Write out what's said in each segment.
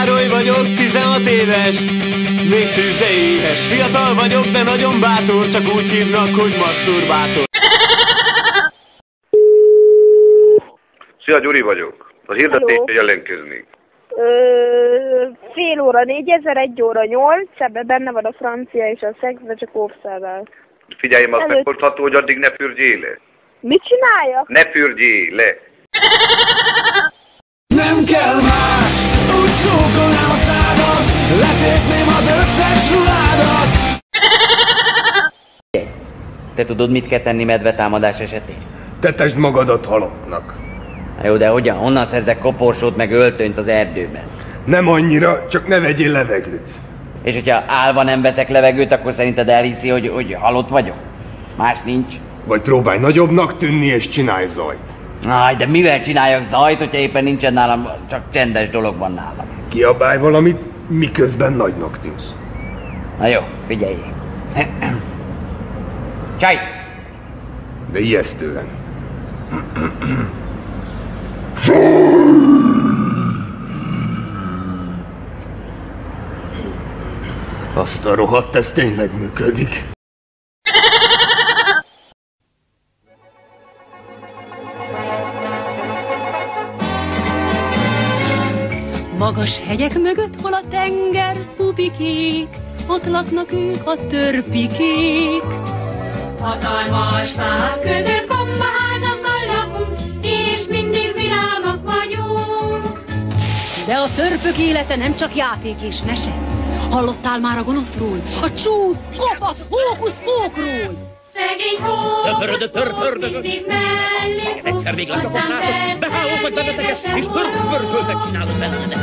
Károly vagyok, 16 éves, még szűz, de éhes. Fiatal vagyok, de nagyon bátor, csak úgy hívnak, hogy maszturbátor. Szia, Gyuri vagyok. A hirdetésre jelentkeznék. Fél óra 4000, 1 óra 8, ebben benne van a francia és a szex, de csak óvszerrel. Figyelj, azt megoldható, hogy addig ne fürdjél le. Mit csinálja? Ne fürdjél le. Nem kell más, úgy csókolnám a szádat, letépném az összes ruhádat. Te tudod, mit kell tenni medvetámadás esetén? Tetesd magadat halotnak. Na jó, de hogyan? Honnan szerzek koporsót meg öltönyt az erdőben? Nem annyira, csak ne vegyél levegőt. És hogyha állva nem veszek levegőt, akkor szerinted elhiszi, hogy halott vagyok? Más nincs? Vagy próbálj nagyobbnak tűnni és csinálj zajt. Aj, de mivel csináljak zajt, hogyha éppen nincsen nálam, csak csendes dolog van nálam? Kiabálj valamit, miközben nagynak tűnsz. Na jó, figyelj. Csaj! De ijesztően. Azt a rohadt, ez tényleg működik. Magas hegyek mögött hol a tenger, pupikék, ott laknak ők a törpikék. Hatalmas fák között kombaházakban lakunk, és mindig vidámak vagyunk. De a törpök élete nem csak játék és mese. Hallottál már a gonoszról, a csúf, kopasz, hókusz-pókról? Szegény hókusz mindig mellé fog, aztán persze behálok benneteket, és törpörköltet csinálok belőle.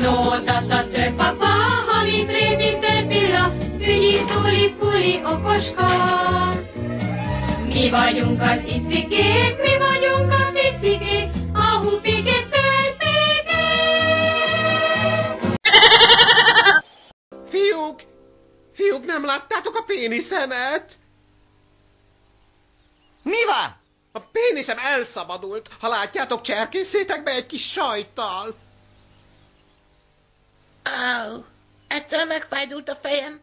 Nótatta törpapa, hamit répi törpilla, ügyi tuli-fuli okoska. Mi vagyunk az icikék, mi vagyunk a picikék, a hupikék, törpékék. Fiúk, nem láttátok a péniszemet? Mi van? A péniszem elszabadult. Ha látjátok, cserkészétek be egy kis sajttal. Ettől megfájdult a fejem.